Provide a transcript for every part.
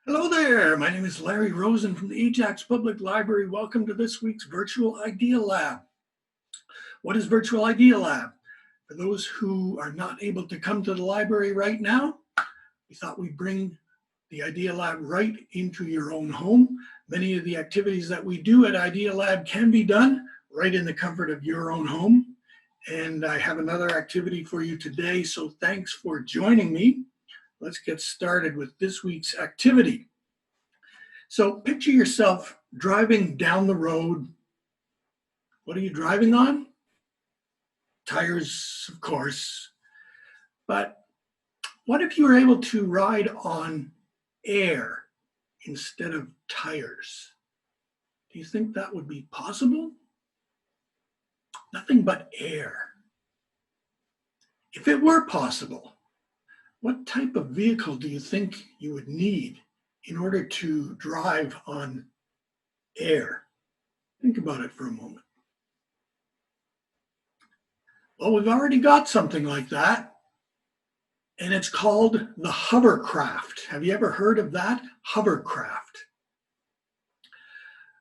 Hello there, my name is Larry Rosen from the Ajax Public Library. Welcome to this week's Virtual Idea Lab. What is Virtual Idea Lab? For those who are not able to come to the library right now, we thought we'd bring the Idea Lab right into your own home. Many of the activities that we do at Idea Lab can be done right in the comfort of your own home. And I have another activity for you today, so thanks for joining me. Let's get started with this week's activity. So picture yourself driving down the road. What are you driving on? Tires, of course. But what if you were able to ride on air instead of tires? Do you think that would be possible? Nothing but air. If it were possible, what type of vehicle do you think you would need in order to drive on air? Think about it for a moment. Well, we've already got something like that, and it's called the Hovercraft. Have you ever heard of that? Hovercraft.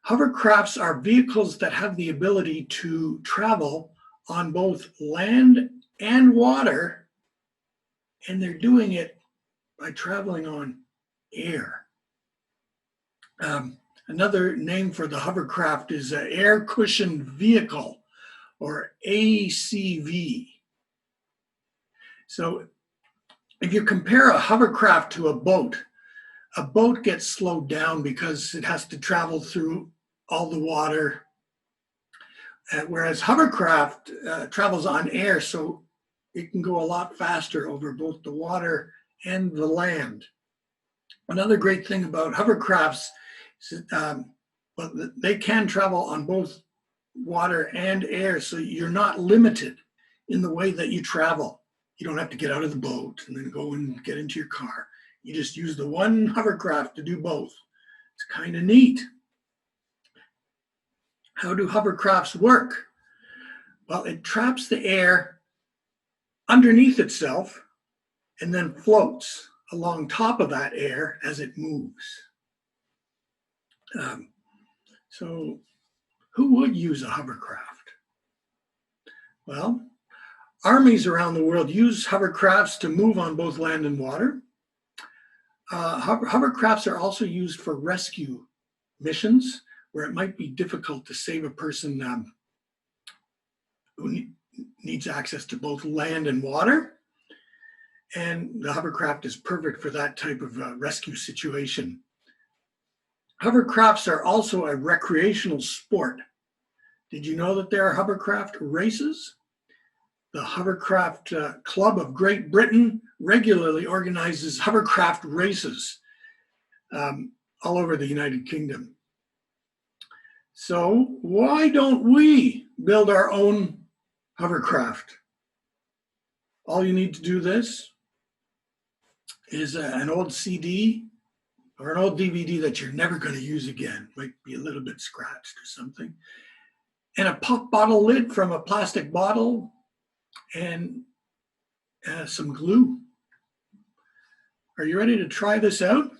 Hovercrafts are vehicles that have the ability to travel on both land and water, and they're doing it by traveling on air. Another name for the hovercraft is an air cushioned vehicle, or ACV. So if you compare a hovercraft to a boat gets slowed down because it has to travel through all the water, whereas hovercraft travels on air, so it can go a lot faster over both the water and the land. Another great thing about hovercrafts is they can travel on both water and air, so you're not limited in the way that you travel. You don't have to get out of the boat and then go and get into your car. You just use the one hovercraft to do both. It's kind of neat. How do hovercrafts work? Well, it traps the air underneath itself and then floats along top of that air as it moves. So who would use a hovercraft? Well, armies around the world use hovercrafts to move on both land and water. Hovercrafts are also used for rescue missions where it might be difficult to save a person who needs access to both land and water. And the hovercraft is perfect for that type of rescue situation. Hovercrafts are also a recreational sport. Did you know that there are hovercraft races? The Hovercraft Club of Great Britain regularly organizes hovercraft races all over the United Kingdom. So why don't we build our own hovercraft? All you need to do this is an old CD or an old DVD that you're never going to use again. Might be a little bit scratched or something. And a pop bottle lid from a plastic bottle and some glue. Are you ready to try this out?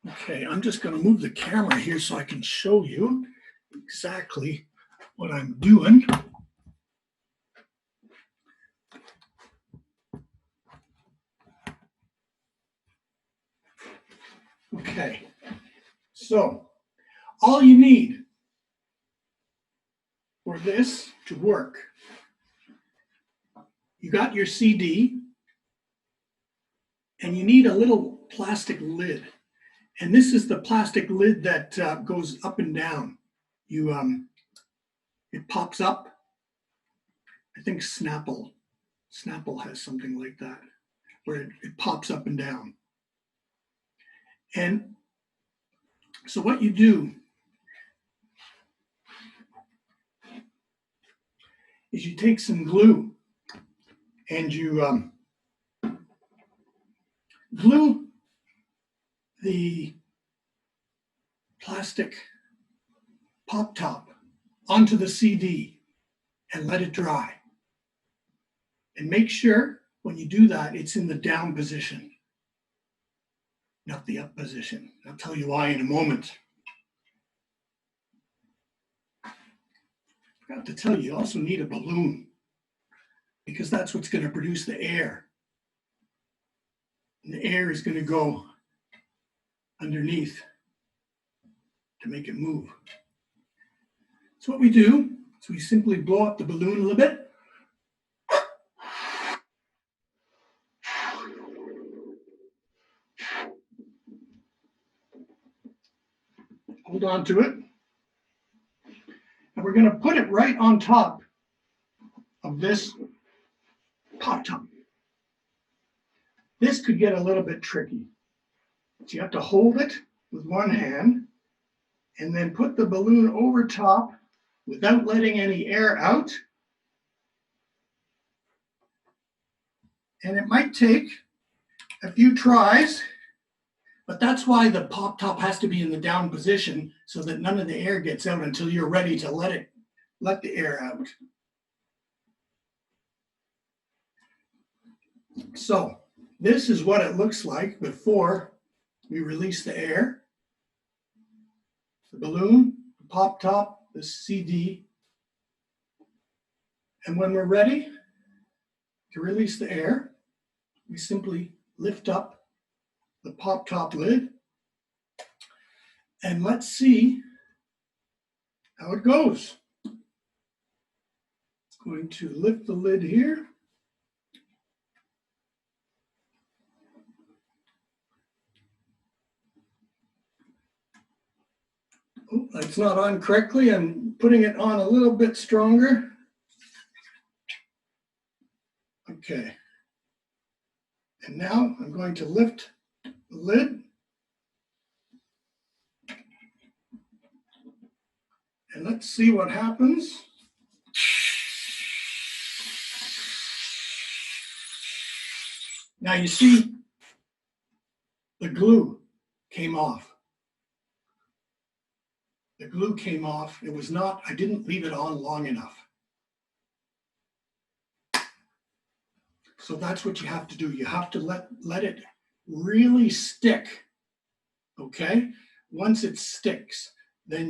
Okay, I'm just going to move the camera here so I can show you exactly what I'm doing. Okay, so all you need for this to work, you got your CD and you need a little plastic lid. And this is the plastic lid that goes up and down. It pops up. I think Snapple has something like that, where it pops up and down. And so what you do is you take some glue and you glue the plastic pop top onto the CD and let it dry. And make sure when you do that, it's in the down position. Now not the up position. I'll tell you why in a moment. Forgot to tell you, you also need a balloon because that's what's going to produce the air. And the air is going to go underneath to make it move. So what we do is we simply blow up the balloon a little bit. Hold on to it. And we're going to put it right on top of this pop top. This could get a little bit tricky. So you have to hold it with one hand and then put the balloon over top without letting any air out. And it might take a few tries, but that's why the pop top has to be in the down position so that none of the air gets out until you're ready to let the air out. So this is what it looks like before we release the air. The balloon, the pop top, the CD. And when we're ready to release the air, we simply lift up the pop top lid and let's see how it goes. Going to lift the lid here. Oh, it's not on correctly. I'm putting it on a little bit stronger. Okay. And now I'm going to lift the lid. And let's see what happens. Now you see the glue came off. The glue came off. It was not, I didn't leave it on long enough. So that's what you have to do. You have to let it really stick, okay? Once it sticks, then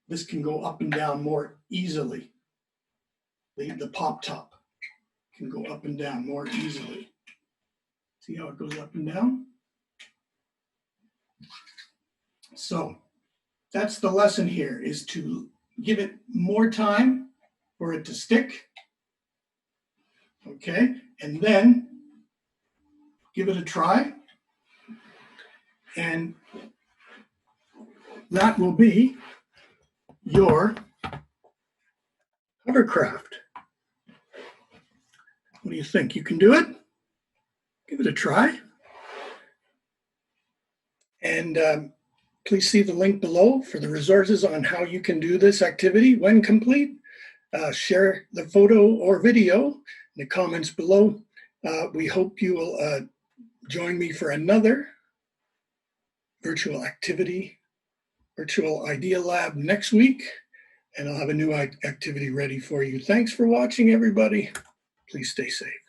this can go up and down more easily. The pop top can go up and down more easily. See how it goes up and down? So that's the lesson here, is to give it more time for it to stick. Okay, and then give it a try. And that will be your hovercraft. What do you think? You can do it? Give it a try. And please see the link below for the resources on how you can do this activity when complete. Share the photo or video in the comments below. We hope you will join me for another virtual idea lab next week, and I'll have a new activity ready for you. Thanks for watching, everybody. Please stay safe.